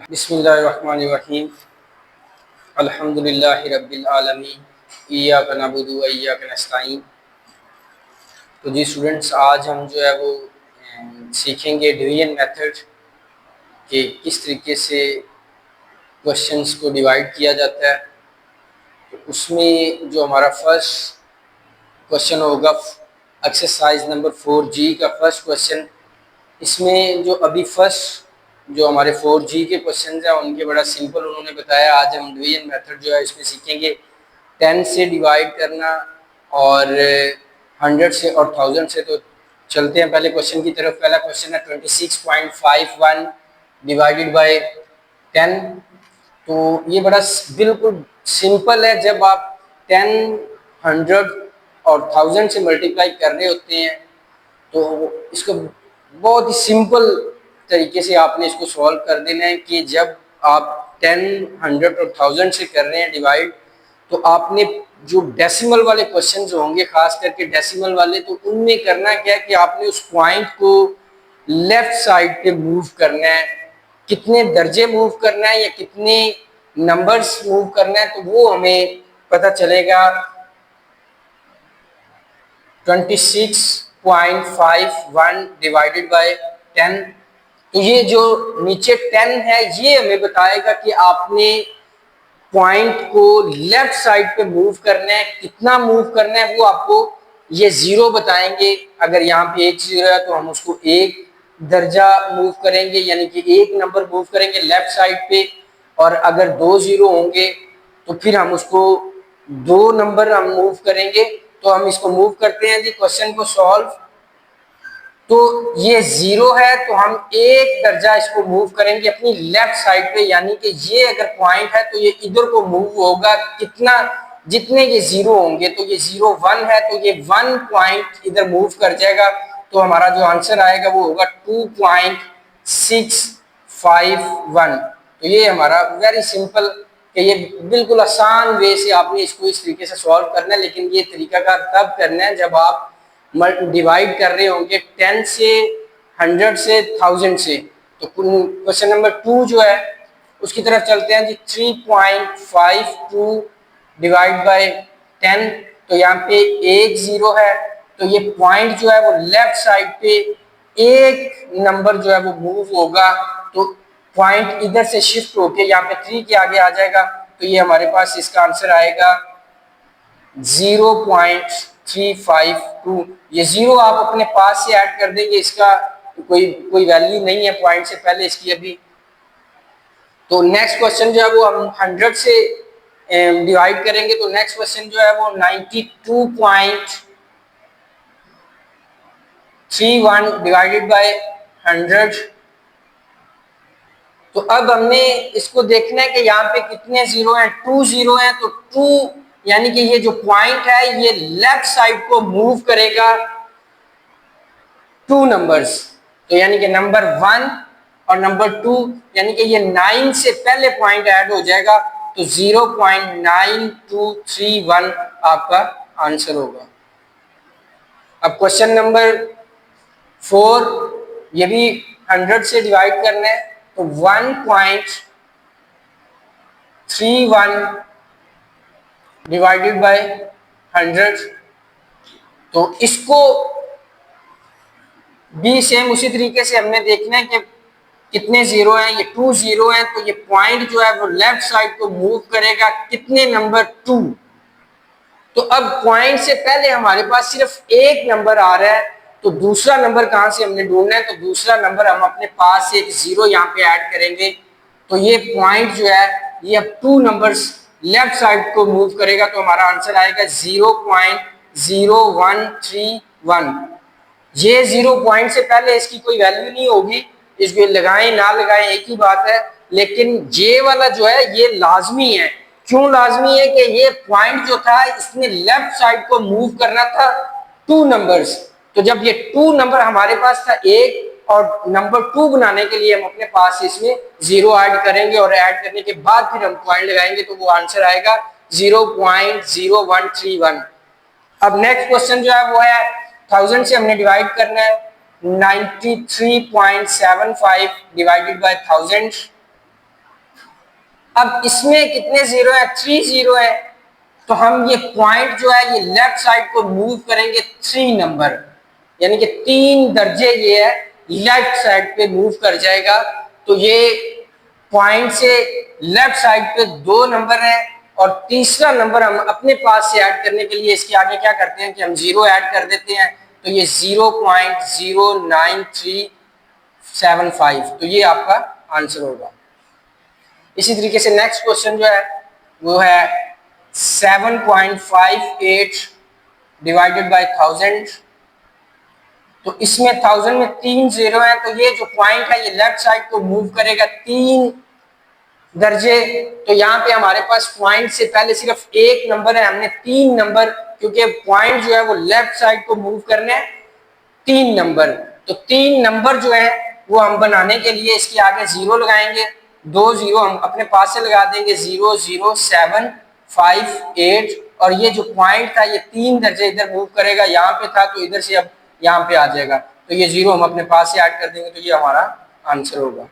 बिस्मिल्लाहिर्रहमानिर्रहीम अल्हम्दुलिल्लाहि रब्बिल आलमीन इय्याका नअबुदु व इय्याका नस्तईन। तो जी स्टूडेंट्स, आज हम जो है वो सीखेंगे डिवीजन मेथड कि किस तरीके से क्वेश्चंस को डिवाइड किया जाता है। तो उसमें जो हमारा फर्स्ट क्वेश्चन होगा एक्सरसाइज नंबर 4G का फर्स्ट क्वेश्चन। इसमें जो अभी फर्स्ट जो हमारे 4G के क्वेश्चन हैं उनके बड़ा सिंपल उन्होंने बताया। आज हम डिवीजन मेथड जो है इसमें सीखेंगे 10 से डिवाइड करना और 100 से और 1000 से। तो चलते हैं पहले क्वेश्चन की तरफ। पहला क्वेश्चन है 26.51 डिवाइडेड बाय 10। तो ये बड़ा बिल्कुल सिंपल है। जब आप 10, 100 और 1000 से मल्टीप्लाई कर रहे होते हैं तो इसको बहुत ही सिंपल तरीके से आपने इसको सॉल्व कर देना है कि जब आप 10, 100 और 1000 से कर रहे हैं डिवाइड, तो आपने जो डेसिमल वाले क्वेश्चन होंगे, खास करके डेसिमल वाले, तो उनमें करना क्या है कि आपने उस पॉइंट को लेफ्ट साइड पे मूव करना है। कितने दर्जे मूव करना है या कितने नंबर्स मूव करना है, तो वो हमें पता चलेगा 26.51 डिवाइडेड बाय 10। तो ये जो नीचे 10 है ये हमें बताएगा कि आपने पॉइंट को लेफ्ट साइड पे मूव करना है। कितना मूव करना है वो आपको ये जीरो बताएंगे। अगर यहाँ पे एक जीरो है तो हम उसको एक दर्जा मूव करेंगे, यानी कि एक नंबर मूव करेंगे लेफ्ट साइड पे। और अगर दो जीरो होंगे तो फिर हम उसको दो नंबर हम मूव करेंगे। तो हम इसको मूव करते हैं जी क्वेश्चन को सॉल्व। तो ये जीरो है तो हम एक दर्जा इसको मूव करेंगे अपनी लेफ्ट साइड पे, यानी कि ये अगर पॉइंट है तो ये इधर को मूव होगा। कितना, जितने ये जीरो होंगे, तो ये 01 है तो ये 1 पॉइंट इधर मूव कर जाएगा। तो हमारा जो आंसर आएगा वो होगा 2.651। तो ये हमारा वेरी सिंपल कि ये बिल्कुल आसान वे से आपने इसको इस तरीके से सॉल्व करना है। लेकिन ये तरीका का तब करना है जब आप डिवाइड कर रहे होंगे 10 से, 100 से, 1000 से। तो क्वेश्चन नंबर 2 जो है उसकी तरफ चलते हैं जी। 3.52 डिवाइड बाय 10। तो यहाँ पे एक जीरो है तो ये पॉइंट जो है वो लेफ्ट साइड पे एक नंबर जो है वो मूव होगा। तो पॉइंट इधर से शिफ्ट होके यहाँ पे 3 के आगे आ जाएगा। तो ये हमारे पास इसका आंसर आएगा 0.352। ये जीरो आप अपने पास से ऐड कर देंगे, इसका कोई वैल्यू नहीं है पॉइंट से पहले इसकी अभी। तो नेक्स्ट क्वेश्चन जो है वो हम 100 से डिवाइड करेंगे। तो नेक्स्ट क्वेश्चन जो है वो 92.31 डिवाइडेड बाय 100। तो अब हमने इसको देखना है कि यहाँ पे कितने जीरो हैं। 2 जीरो हैं तो 2, यानी कि ये जो पॉइंट है ये लेफ्ट साइड को मूव करेगा 2 नंबर्स। तो यानी कि नंबर 1 और नंबर 2, यानी कि ये 9 से पहले पॉइंट ऐड हो जाएगा। तो 0.9231 आपका आंसर होगा। अब क्वेश्चन नंबर 4, ये भी 100 से डिवाइड करना है। तो 1.31 डिवाइडेड बाय 100। तो इसको भी सेम उसी तरीके से हमने देखना है कि कितने जीरो हैं। ये 2 जीरो हैं तो ये पॉइंट जो है वो लेफ्ट साइड को मूव करेगा कितने नंबर 2। तो अब पॉइंट से पहले हमारे पास सिर्फ एक नंबर आ रहा है, तो दूसरा नंबर कहां से हमने ढूंढना है। तो दूसरा नंबर हम अपने पास से एक जीरो यहाँ पे ऐड करेंगे। तो ये पॉइंट जो है ये अब 2 नंबर्स लेफ्ट साइड को मूव करेगा। तो हमारा आंसर आएगा 0.0131। ये 0 पॉइंट से पहले इसकी कोई वैल्यू नहीं होगी, इसको लगाएं ना लगाएं एक ही बात है। लेकिन ये वाला जो है ये लाजमी है। क्यों लाजमी है कि ये पॉइंट जो था इसने लेफ्ट साइड को मूव करना था 2 नंबर्स। तो जब ये 2 नंबर हमारे पास था एक, और नंबर 2 बनाने के लिए हम अपने पास इसमें 0 ऐड करेंगे और ऐड करने के बाद फिर हम पॉइंट लगाएंगे। तो वो आंसर आएगा 0.0131। अब नेक्स्ट क्वेश्चन जो है वो है 1000 से हमने डिवाइड करना है। 93.75 डिवाइडेड बाय 1000। अब इसमें कितने जीरो है? 3 जीरो है। तो हम ये पॉइंट जो है ये लेफ्ट साइड को मूव करेंगे 3 नंबर, यानी कि 3 दर्जे ये है लेफ्ट साइड पे मूव कर जाएगा। तो ये पॉइंट से लेफ्ट साइड पे 2 नंबर है, और तीसरा नंबर हम अपने पास से ऐड करने के लिए इसके आगे क्या करते हैं कि हम जीरो ऐड कर देते हैं। तो ये 0.09375, तो ये आपका आंसर होगा। इसी तरीके से नेक्स्ट क्वेश्चन जो है वो है 7.58 डिवाइडेड बाय 1000। तो इसमें 1000 में 3 जीरो है, तो ये जो पॉइंट है ये लेफ्ट साइड को मूव करेगा 3 दर्जे। तो यहाँ पे हमारे पास पॉइंट से पहले सिर्फ एक नंबर है, हमने 3 नंबर, क्योंकि पॉइंट जो है वो लेफ्ट साइड को मूव करने हैं 3 नंबर। तो 3 नंबर जो है वो हम बनाने के लिए इसके आगे जीरो लगाएंगे, 2 जीरो हम अपने पास से लगा देंगे, 00758, और ये जो पॉइंट था ये 3 दर्जे इधर मूव करेगा, यहाँ पे था तो इधर से अब यहाँ पे आ जाएगा। तो ये जीरो हम अपने पास से ऐड कर देंगे, तो ये हमारा आंसर होगा।